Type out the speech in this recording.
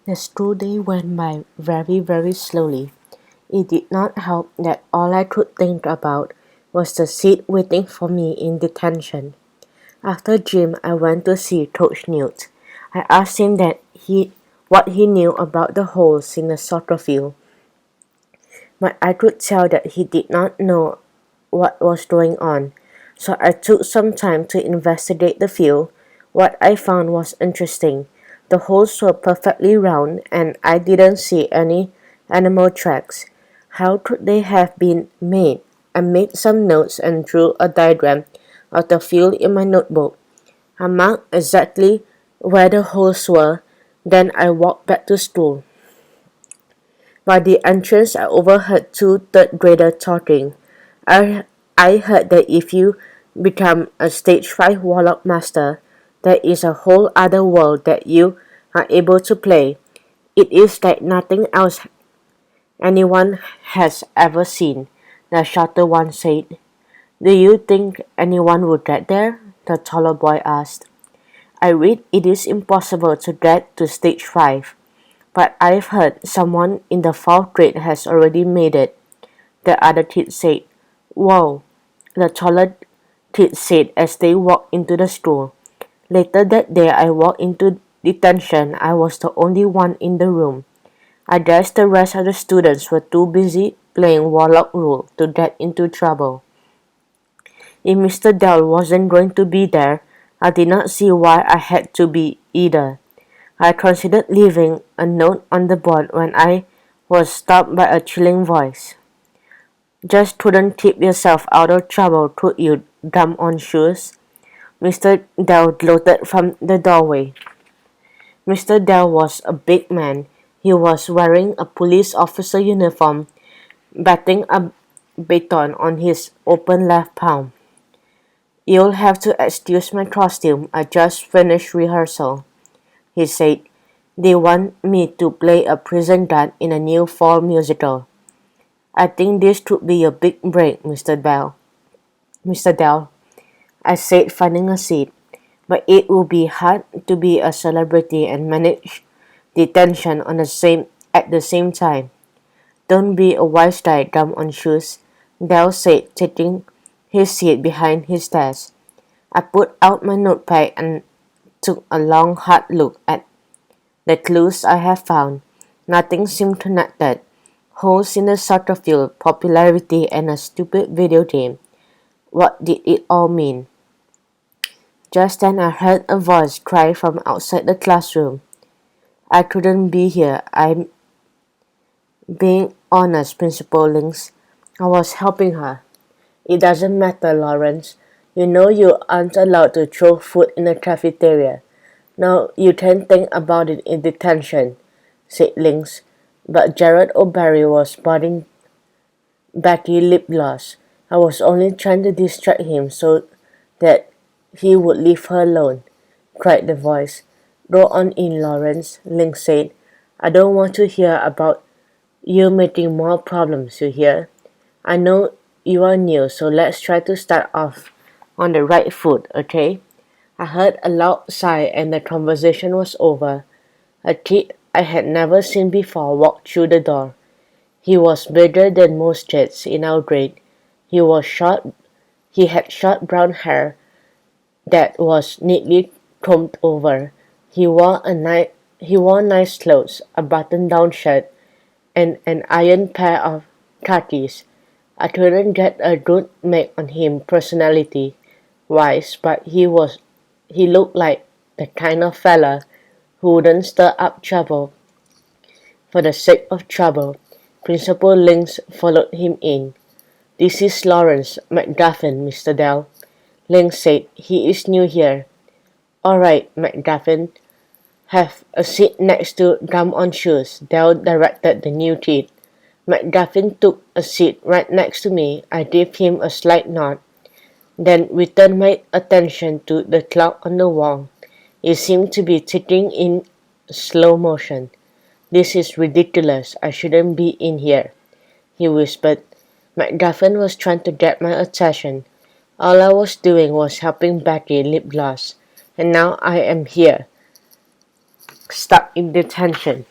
The school day went by very slowly. It did not help that all I could think about was the seat waiting for me in detention. After gym, I went to see Coach Newt. I asked him what he knew about the holes in the soccer field, but I could tell that he did not know what was going on. So I took some time to investigate the field. What I found was interesting. The holes were perfectly round and I didn't see any animal tracks. How could they have been made? I made some notes and drew a diagram of the field in my notebook. I marked exactly where the holes were, then I walked back to school. By the entrance, I overheard two third graders talking. I, I heard that if you become a stage 5 warlock master, there is a whole other world that you are able to play. It is like nothing else anyone has ever seen, the shorter one said. Do you think anyone would get there? The taller boy asked. I read it is impossible to get to stage 5. But I've heard someone in the 4th grade has already made it, the other kid said. Whoa, the taller kid said as they walked into the school. Later that day I walked into detention. I was the only one in the room. I guess the rest of the students were too busy playing Warlock Rule to get into trouble. If Mr. Dell wasn't going to be there, I did not see why I had to be either. I considered leaving a note on the board when I was stopped by a chilling voice. Just couldn't keep yourself out of trouble, could you, dumb on shoes? Mr. Dell gloated from the doorway. Mr. Dell was a big man. He was wearing a police officer uniform, batting a baton on his open left palm. You'll have to excuse my costume. I just finished rehearsal, he said. They want me to play a prison guard in a new fall musical. I think this could be a big break, Mr. Bell. Mr. Dell, I said, finding a seat. But it will be hard to be a celebrity and manage detention at the same time. Don't be a wise guy, dumb on shoes, Dell said, taking his seat behind his desk. I put out my notepad and took a long hard look at the clues I have found. Nothing seemed connected. Holes in the soccer field, popularity, and a stupid video game. What did it all mean? Just then I heard a voice cry from outside the classroom. I couldn't be here. I'm being honest, Principal Links. I was helping her. It doesn't matter, Lawrence. You know you aren't allowed to throw food in the cafeteria. Now you can think about it in detention, said Links. But Jared O'Barry was putting Becky lip gloss. I was only trying to distract him so that he would leave her alone, cried the voice. Go on in, Lawrence, Links said. I don't want to hear about you making more problems, you hear? I know you are new, so let's try to start off on the right foot, okay? I heard a loud sigh and the conversation was over. A kid I had never seen before walked through the door. He was bigger than most kids in our grade. He had short brown hair that was neatly combed over. He wore nice clothes, a button-down shirt, and an iron pair of khakis. I couldn't get a good make on him personality-wise, but he looked like the kind of fella who wouldn't stir up trouble for the sake of trouble. Principal Links followed him in. This is Lawrence McGuffin, Mr. Dell, Links said. He is new here. All right, McGuffin. Have a seat next to Gum on Shoes, Dell directed the new kid. McGuffin took a seat right next to me. I gave him a slight nod, then returned my attention to the clock on the wall. It seemed to be ticking in slow motion. This is ridiculous. I shouldn't be in here, he whispered. McGuffin was trying to get my attention. All I was doing was helping Becky lip gloss, and now I am here, stuck in detention.